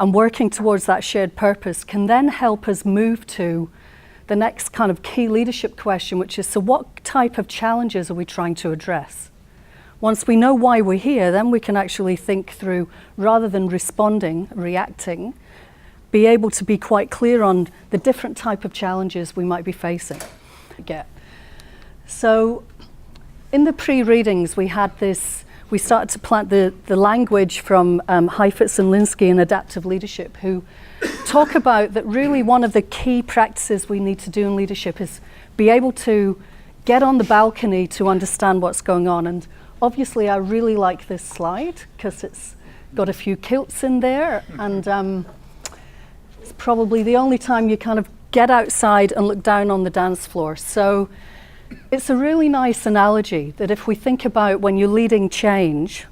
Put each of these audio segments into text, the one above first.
and working towards that shared purpose can then help us move to the next kind of key leadership question, which is, so what type of challenges are we trying to address? Once we know why we're here, then we can actually think through, rather than responding, reacting, be able to be quite clear on the different type of challenges we might be facing. So in the pre-readings, we started to plant the language from Heifetz and Linsky in adaptive leadership, who talk about that really one of the key practices we need to do in leadership is be able to get on the balcony to understand what's going on. And obviously, I really like this slide because it's got a few kilts in there, and it's probably the only time you kind of get outside and look down on the dance floor. So it's a really nice analogy that if we think about when you're leading change,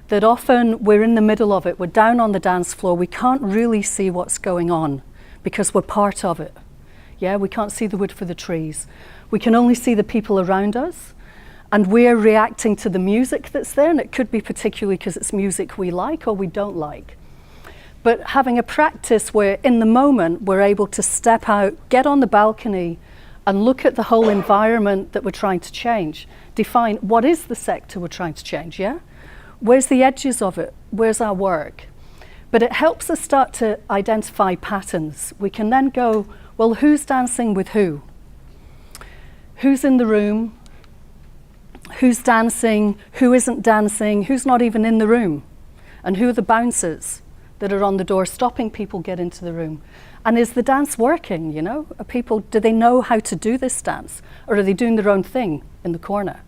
that often we're in the middle of it, we're down on the dance floor, we can't really see what's going on because we're part of it. Yeah, we can't see the wood for the trees. We can only see the people around us, and we're reacting to the music that's there, and it could be particularly because it's music we like or we don't like. But having a practice where in the moment we're able to step out, get on the balcony, and look at the whole environment that we're trying to change. Define what is the sector we're trying to change, yeah? Where's the edges of it? Where's our work? But it helps us start to identify patterns. We can then go, well, who's dancing with who? Who's in the room? Who's dancing? Who isn't dancing? Who's not even in the room? And who are the bouncers that are on the door stopping people get into the room? And is the dance working, you know? Do they know how to do this dance? Or are they doing their own thing in the corner?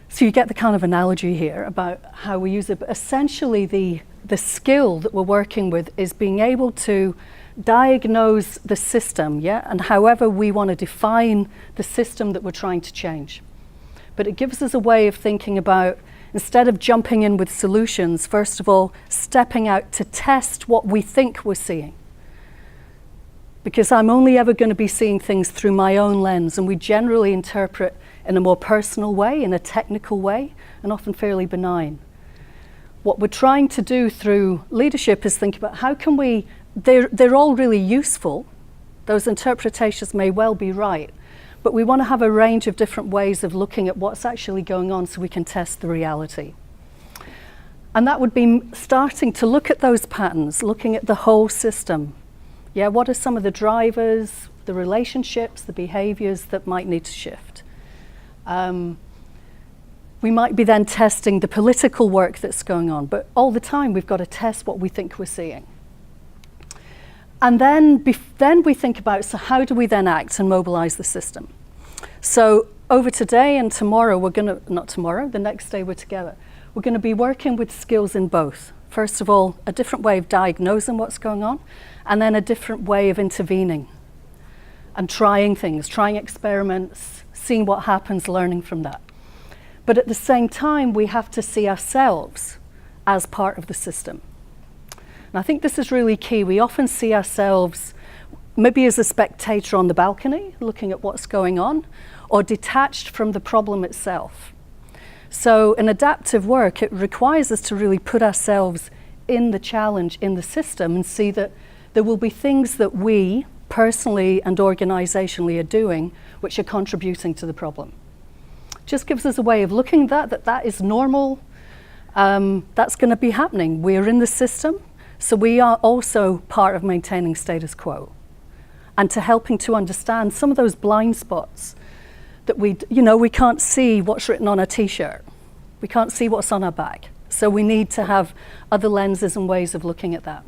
So you get the kind of analogy here about how we use it. But essentially, the skill that we're working with is being able to diagnose the system, yeah? And however we want to define the system that we're trying to change. But it gives us a way of thinking about, instead of jumping in with solutions, first of all, stepping out to test what we think we're seeing. Because I'm only ever going to be seeing things through my own lens, and we generally interpret in a more personal way, in a technical way, and often fairly benign. What we're trying to do through leadership is think about how can we, they're all really useful, those interpretations may well be right, but we want to have a range of different ways of looking at what's actually going on so we can test the reality. And that would be starting to look at those patterns, looking at the whole system. Yeah, what are some of the drivers, the relationships, the behaviors that might need to shift? We might be then testing the political work that's going on, but all the time we've got to test what we think we're seeing. And then we think about, so how do we then act and mobilize the system? So over today and tomorrow, the next day we're together, we're going to be working with skills in both. First of all, a different way of diagnosing what's going on, and then a different way of intervening and trying things, trying experiments, seeing what happens, learning from that. But at the same time, we have to see ourselves as part of the system. And I think this is really key. We often see ourselves maybe as a spectator on the balcony, looking at what's going on, or detached from the problem itself. So in adaptive work, it requires us to really put ourselves in the challenge, in the system, and see that there will be things that we personally and organizationally are doing which are contributing to the problem. Just gives us a way of looking at that is normal. That's going to be happening. We're in the system, so we are also part of maintaining status quo and to helping to understand some of those blind spots that we can't see what's written on a t-shirt. We can't see what's on our back. So we need to have other lenses and ways of looking at that.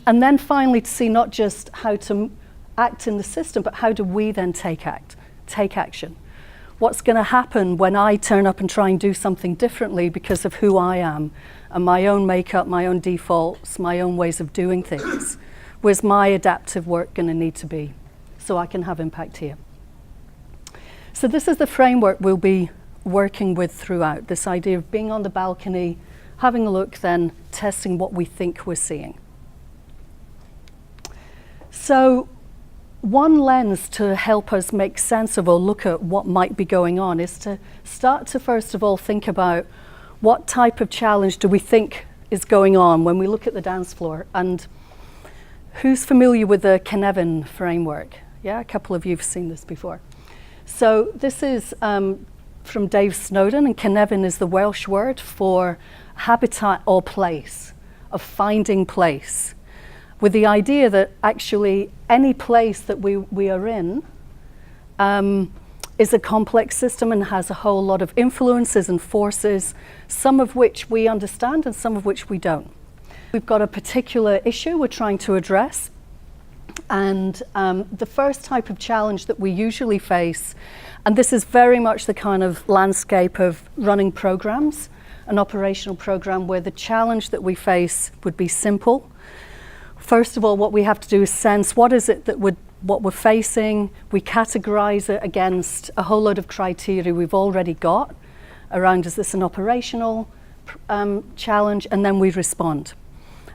And then finally to see not just how to act in the system, but how do we then take action? What's going to happen when I turn up and try and do something differently because of who I am and my own makeup, my own defaults, my own ways of doing things? Where's my adaptive work going to need to be so I can have impact here? So this is the framework we'll be working with throughout, this idea of being on the balcony, having a look, then testing what we think we're seeing. So one lens to help us make sense of or look at what might be going on is to start to first of all think about what type of challenge do we think is going on when we look at the dance floor. And who's familiar with the Cynefin framework? Yeah, a couple of you have seen this before. So this is from Dave Snowden, and Cynefin is the Welsh word for habitat or place, of finding place, with the idea that actually any place that we are in is a complex system and has a whole lot of influences and forces, some of which we understand and some of which we don't. We've got a particular issue we're trying to address, and the first type of challenge that we usually face, and this is very much the kind of landscape of running programs, an operational program where the challenge that we face would be simple. First of all, what we have to do is sense what is it that what we're facing. We categorize it against a whole load of criteria we've already got around, is this an operational challenge, and then we respond.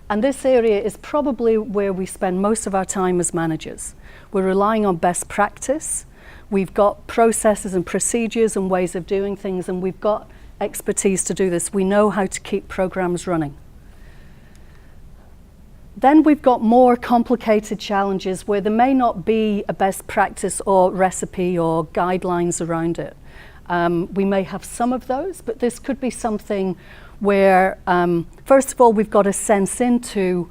And this area is probably where we spend most of our time as managers. We're relying on best practice. We've got processes and procedures and ways of doing things, and we've got expertise to do this. We know how to keep programs running. Then we've got more complicated challenges where there may not be a best practice or recipe or guidelines around it. We may have some of those, but this could be something where, first of all, we've got a sense into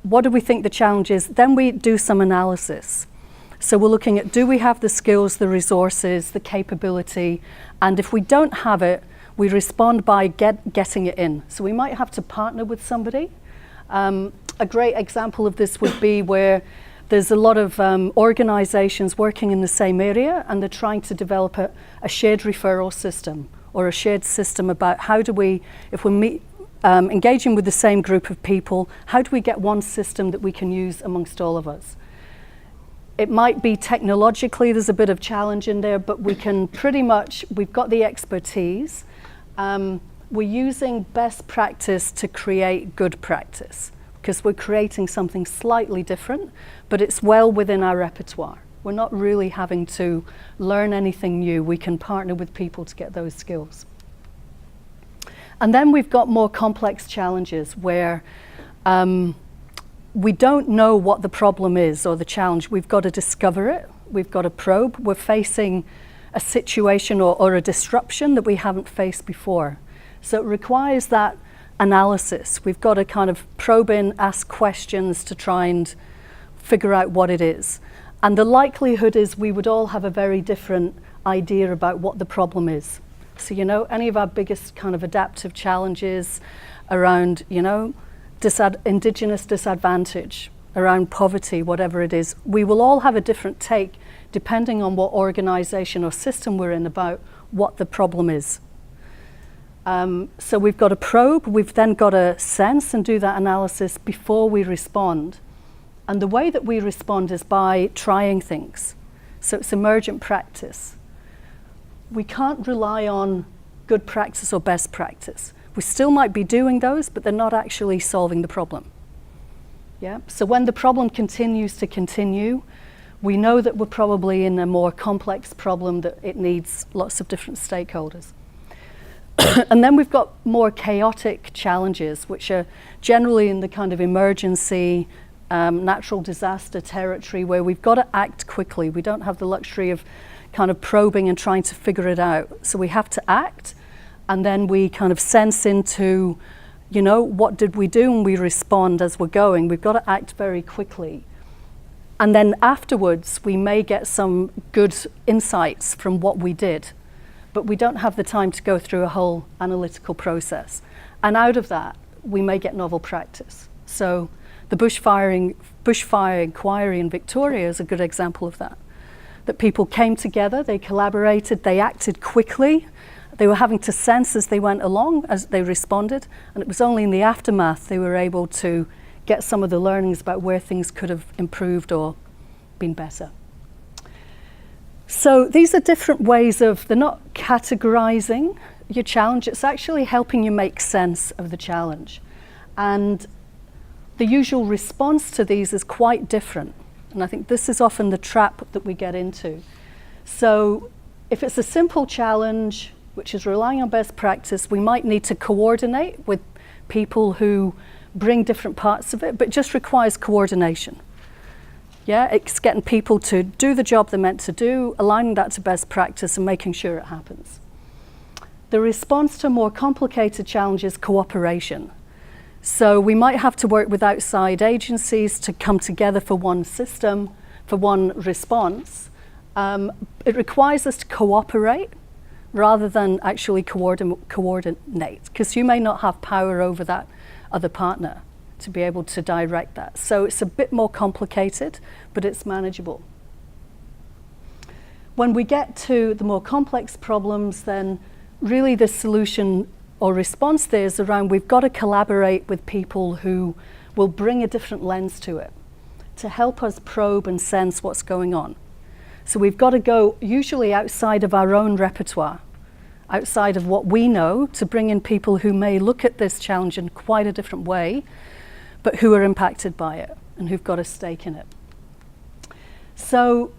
what do we think the challenge is. Then we do some analysis. So we're looking at, do we have the skills, the resources, the capability? And if we don't have it, we respond by getting it in. So we might have to partner with somebody. A great example of this would be where there's a lot of organizations working in the same area, and they're trying to develop a shared referral system or a shared system about how do we, if we're engaging with the same group of people, how do we get one system that we can use amongst all of us? It might be technologically, there's a bit of challenge in there, but we can pretty much, we've got the expertise. We're using best practice to create good practice, because we're creating something slightly different, but it's well within our repertoire. We're not really having to learn anything new. We can partner with people to get those skills. And then we've got more complex challenges where we don't know what the problem is or the challenge. We've got to discover it. We've got to probe. We're facing a situation or a disruption that we haven't faced before. So it requires that analysis. We've got to kind of probe in, ask questions to try and figure out what it is. And the likelihood is we would all have a very different idea about what the problem is. So, you know, any of our biggest kind of adaptive challenges around, you know, indigenous disadvantage, around poverty, whatever it is, we will all have a different take depending on what organization or system we're in about what the problem is. So we've got to probe, we've then got to sense and do that analysis before we respond. And the way that we respond is by trying things. So it's emergent practice. We can't rely on good practice or best practice. We still might be doing those, but they're not actually solving the problem. Yeah. So when the problem continues to continue, we know that we're probably in a more complex problem, that it needs lots of different stakeholders. And then we've got more chaotic challenges, which are generally in the kind of emergency, natural disaster territory, where we've got to act quickly. We don't have the luxury of kind of probing and trying to figure it out. So we have to act, and then we kind of sense into, you know, what did we do, and we respond as we're going. We've got to act very quickly. And then afterwards, we may get some good insights from what we did, but we don't have the time to go through a whole analytical process. And out of that, we may get novel practice. So the bushfire inquiry in Victoria is a good example of that. That people came together, they collaborated, they acted quickly. They were having to sense as they went along, as they responded. And it was only in the aftermath they were able to get some of the learnings about where things could have improved or been better. So these are different ways of, they're not categorizing your challenge, it's actually helping you make sense of the challenge. And the usual response to these is quite different. And I think this is often the trap that we get into. So if it's a simple challenge, which is relying on best practice, we might need to coordinate with people who bring different parts of it, but just requires coordination. Yeah, it's getting people to do the job they're meant to do, aligning that to best practice and making sure it happens. The response to a more complicated challenge is cooperation. So we might have to work with outside agencies to come together for one system, for one response. It requires us to cooperate rather than actually coordinate, because you may not have power over that other partner to be able to direct that. So it's a bit more complicated, but it's manageable. When we get to the more complex problems, then really the solution or response there is around we've got to collaborate with people who will bring a different lens to it to help us probe and sense what's going on. So we've got to go usually outside of our own repertoire, outside of what we know, to bring in people who may look at this challenge in quite a different way, but who are impacted by it and who've got a stake in it. So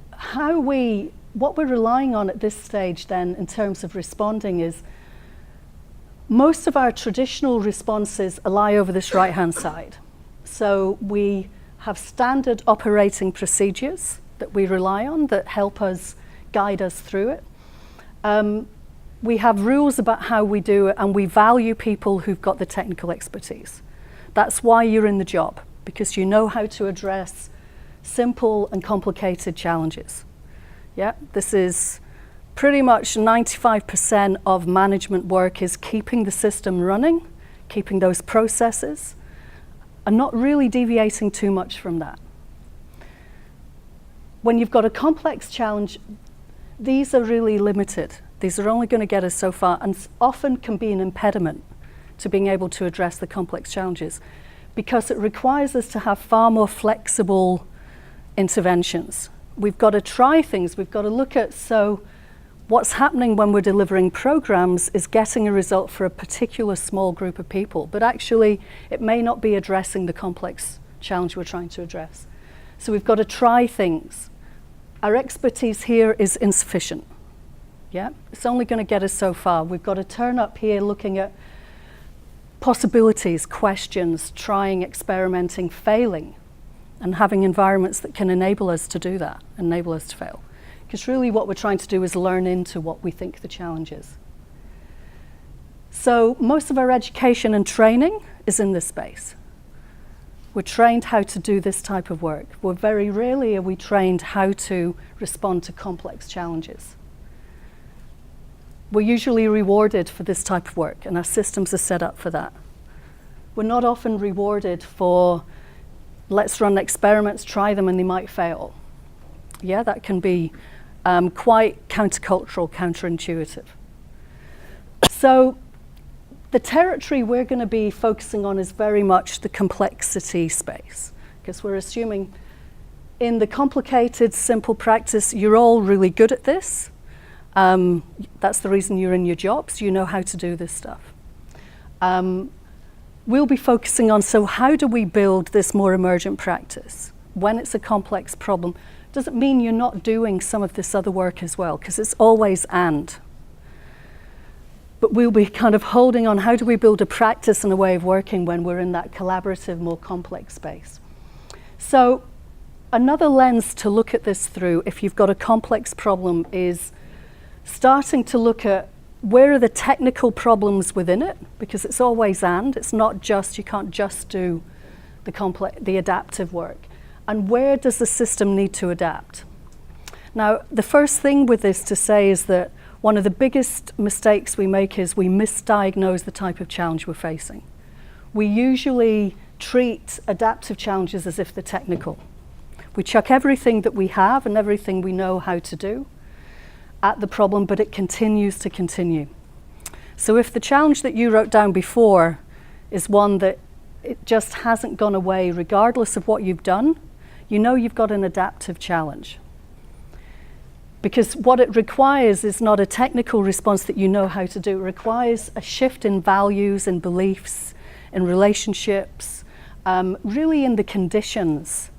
what we're relying on at this stage then in terms of responding is most of our traditional responses lie over this right-hand side. So we have standard operating procedures that we rely on that help us guide us through it. We have rules about how we do it, and we value people who've got the technical expertise. That's why you're in the job, because you know how to address simple and complicated challenges. Yeah, this is pretty much 95% of management work is keeping the system running, keeping those processes, and not really deviating too much from that. When you've got a complex challenge, these are really limited. These are only going to get us so far, and often can be an impediment to being able to address the complex challenges, because it requires us to have far more flexible interventions. We've got to try things, we've got to look at, so what's happening when we're delivering programs is getting a result for a particular small group of people, but actually it may not be addressing the complex challenge we're trying to address. So we've got to try things. Our expertise here is insufficient. Yeah, it's only going to get us so far. We've got to turn up here looking at possibilities, questions, trying, experimenting, failing, and having environments that can enable us to do that, enable us to fail. Because really what we're trying to do is learn into what we think the challenge is. So most of our education and training is in this space. We're trained how to do this type of work. Very rarely are we trained how to respond to complex challenges. We're usually rewarded for this type of work, and our systems are set up for that. We're not often rewarded for, let's run experiments, try them, and they might fail. Yeah, that can be quite countercultural, counterintuitive. So the territory we're going to be focusing on is very much the complexity space, because we're assuming in the complicated, simple practice, you're all really good at this. That's the reason you're in your jobs. You know how to do this stuff. We'll be focusing on, so how do we build this more emergent practice when it's a complex problem? Doesn't mean you're not doing some of this other work as well, because it's always and. But we'll be kind of holding on, how do we build a practice and a way of working when we're in that collaborative, more complex space? So another lens to look at this through, if you've got a complex problem, is starting to look at where are the technical problems within it, because it's always and, it's not just, you can't just do the adaptive work. And where does the system need to adapt? Now, the first thing with this to say is that one of the biggest mistakes we make is we misdiagnose the type of challenge we're facing. We usually treat adaptive challenges as if they're technical. We chuck everything that we have and everything we know how to do at the problem, but it continues to continue. So if the challenge that you wrote down before is one that it just hasn't gone away regardless of what you've done, you know you've got an adaptive challenge. Because what it requires is not a technical response that you know how to do. It requires a shift in values and beliefs, in relationships, really in the conditions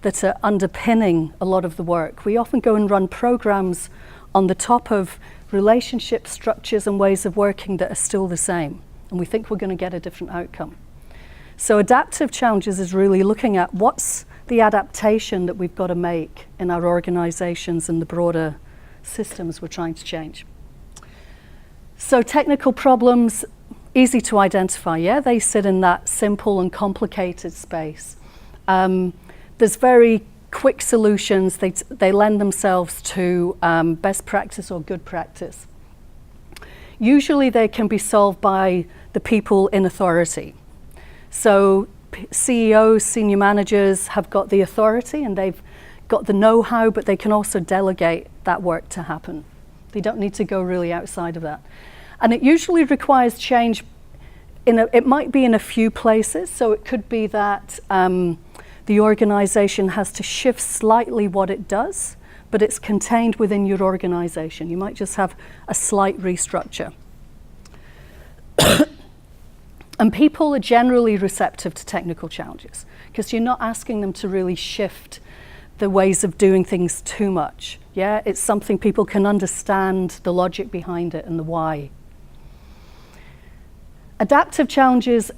that are underpinning a lot of the work. We often go and run programs on the top of relationship structures and ways of working that are still the same. and we think we're going to get a different outcome. So adaptive challenges is really looking at what's the adaptation that we've got to make in our organizations and the broader systems we're trying to change. So technical problems, easy to identify, yeah? They sit in that simple and complicated space. There's very quick solutions. They lend themselves to best practice or good practice. Usually they can be solved by the people in authority. So CEOs, senior managers have got the authority and they've got the know-how, but they can also delegate that work to happen. They don't need to go really outside of that. And it usually requires change. It might be in a few places, so it could be that the organization has to shift slightly what it does, but it's contained within your organization. You might just have a slight restructure. And people are generally receptive to technical challenges because you're not asking them to really shift the ways of doing things too much. Yeah, it's something people can understand the logic behind it and the why. Adaptive challenges,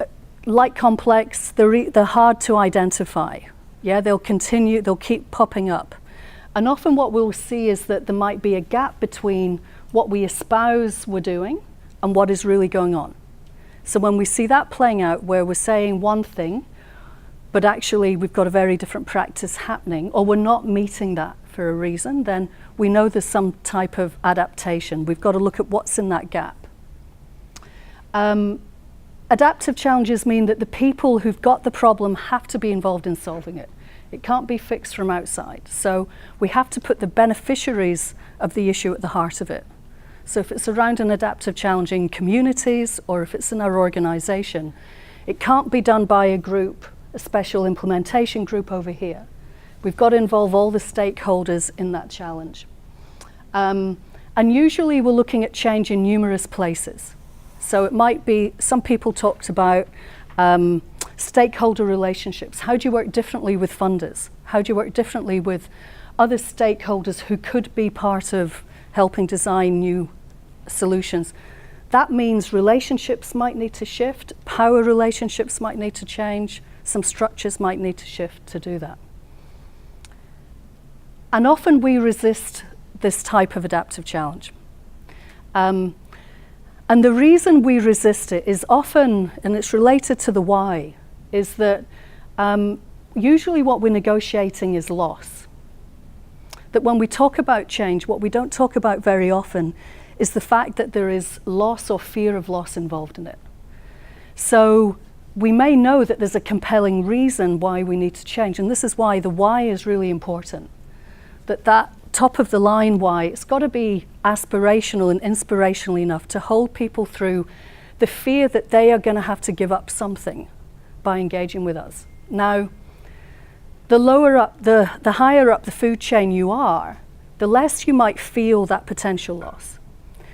like complex, they're hard to identify. Yeah, they'll keep popping up. And often what we'll see is that there might be a gap between what we espouse we're doing and what is really going on. So when we see that playing out where we're saying one thing, but actually we've got a very different practice happening, or we're not meeting that for a reason, then we know there's some type of adaptation. We've got to look at what's in that gap. Adaptive challenges mean that the people who've got the problem have to be involved in solving it. It can't be fixed from outside. So we have to put the beneficiaries of the issue at the heart of it. So if it's around an adaptive challenge in communities or if it's in our organization, it can't be done by a group, a special implementation group over here. We've got to involve all the stakeholders in that challenge. And usually we're looking at change in numerous places. So it might be, some people talked about stakeholder relationships. How do you work differently with funders? How do you work differently with other stakeholders who could be part of helping design new solutions? That means relationships might need to shift, power relationships might need to change, some structures might need to shift to do that. And often we resist this type of adaptive challenge. And the reason we resist it is often, and it's related to the why, is that usually what we're negotiating is loss. That when we talk about change, what we don't talk about very often is the fact that there is loss or fear of loss involved in it. So we may know that there's a compelling reason why we need to change, and this is why the why is really important. That top of the line why, it's got to be aspirational and inspirational enough to hold people through the fear that they are going to have to give up something by engaging with us. Now, the lower up, the higher up the food chain you are, the less you might feel that potential loss.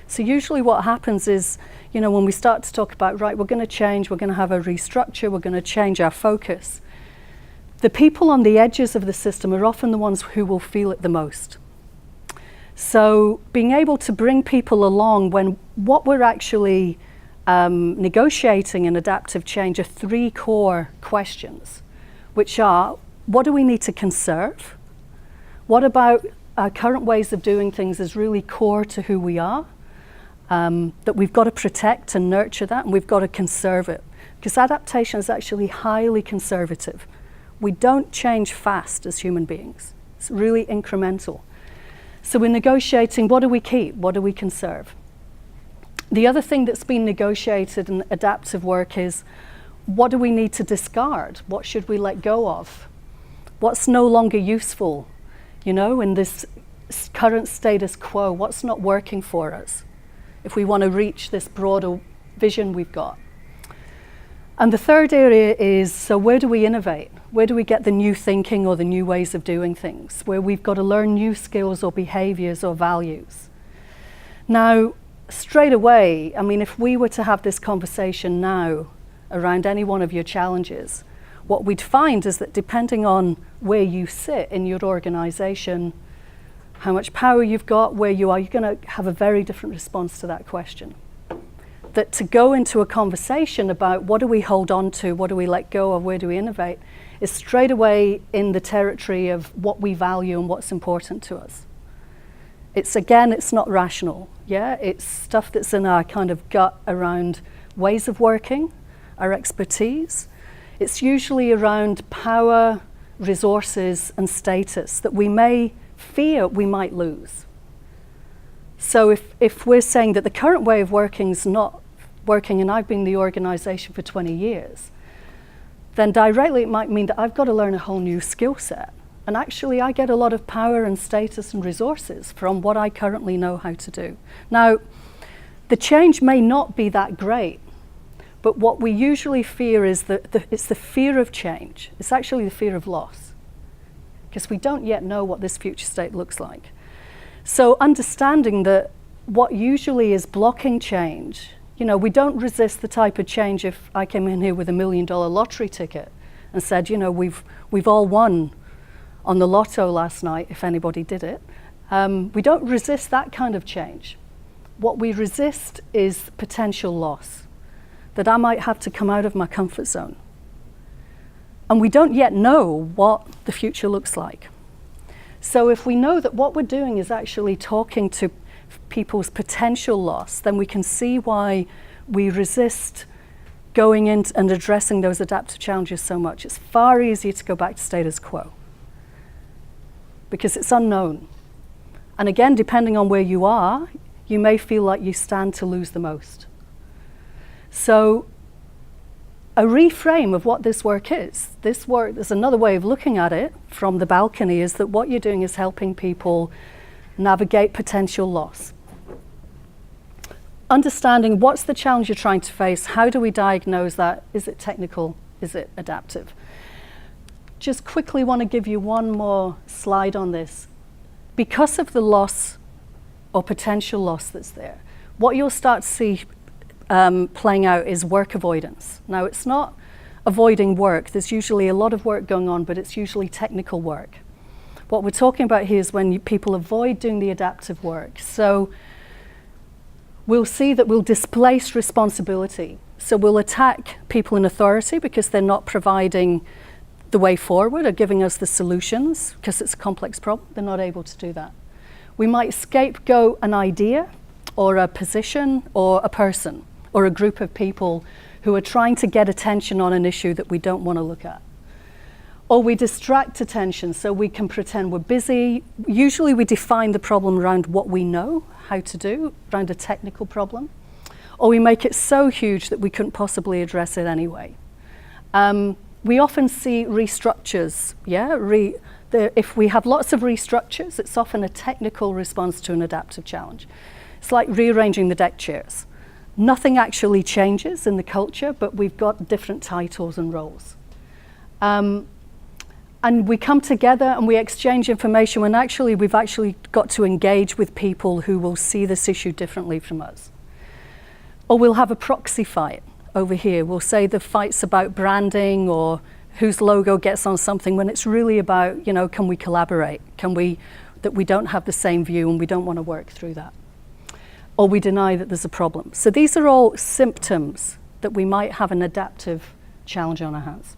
So usually what happens is, you know, when we start to talk about, right, we're going to change, we're going to have a restructure, we're going to change our focus, the people on the edges of the system are often the ones who will feel it the most. So being able to bring people along when what we're actually negotiating in adaptive change are three core questions, which are, what do we need to conserve? What about our current ways of doing things is really core to who we are? That we've got to protect and nurture that, and we've got to conserve it. Because adaptation is actually highly conservative. We don't change fast as human beings. It's really incremental. So we're negotiating, what do we keep? What do we conserve? The other thing that's been negotiated in adaptive work is, what do we need to discard? What should we let go of? What's no longer useful, you know, in this current status quo? What's not working for us if we want to reach this broader vision we've got? And the third area is, so where do we innovate? Where do we get the new thinking or the new ways of doing things? Where we've got to learn new skills or behaviors or values. Now, straight away, I mean, if we were to have this conversation now around any one of your challenges, what we'd find is that depending on where you sit in your organization, how much power you've got, where you are, you're going to have a very different response to that question. that to go into a conversation about what do we hold on to, what do we let go of, where do we innovate, is straight away in the territory of what we value and what's important to us. It's not rational, yeah? It's stuff that's in our kind of gut around ways of working, our expertise. It's usually around power, resources, and status that we may fear we might lose. So if we're saying that the current way of working is not working and I've been in the organization for 20 years, then directly it might mean that I've got to learn a whole new skill set. And actually I get a lot of power and status and resources from what I currently know how to do. Now, the change may not be that great, but what we usually fear is it's the fear of change. It's actually the fear of loss, because we don't yet know what this future state looks like. So understanding that what usually is blocking change, we don't resist the type of change. If I came in here with $1 million lottery ticket and said, we've all won on the lotto last night, if anybody did it, we don't resist that kind of change. What we resist is potential loss, that I might have to come out of my comfort zone. And we don't yet know what the future looks like. So if we know that what we're doing is actually talking to people's potential loss, then we can see why we resist going in and addressing those adaptive challenges so much. It's far easier to go back to status quo because it's unknown. And again, depending on where you are, you may feel like you stand to lose the most. So a reframe of what this work is. This work, there's another way of looking at it from the balcony, is that what you're doing is helping people navigate potential loss. Understanding what's the challenge you're trying to face, how do we diagnose that? Is it technical? Is it adaptive? Just quickly want to give you one more slide on this. Because of the loss or potential loss that's there, what you'll start to see playing out is work avoidance. Now, it's not avoiding work. There's usually a lot of work going on, but it's usually technical work. What we're talking about here is when people avoid doing the adaptive work. So we'll see that we'll displace responsibility. So we'll attack people in authority because they're not providing the way forward or giving us the solutions because it's a complex problem. They're not able to do that. We might scapegoat an idea or a position or a person or a group of people who are trying to get attention on an issue that we don't want to look at. Or we distract attention so we can pretend we're busy. Usually we define the problem around what we know how to do, around a technical problem. Or we make it so huge that we couldn't possibly address it anyway. We often see restructures, if we have lots of restructures, it's often a technical response to an adaptive challenge. It's like rearranging the deck chairs. Nothing actually changes in the culture, but we've got different titles and roles. And we come together and we exchange information when actually we've actually got to engage with people who will see this issue differently from us. Or we'll have a proxy fight over here. We'll say the fight's about branding or whose logo gets on something when it's really about, can we collaborate? That we don't have the same view and we don't want to work through that. Or we deny that there's a problem. So these are all symptoms that we might have an adaptive challenge on our hands.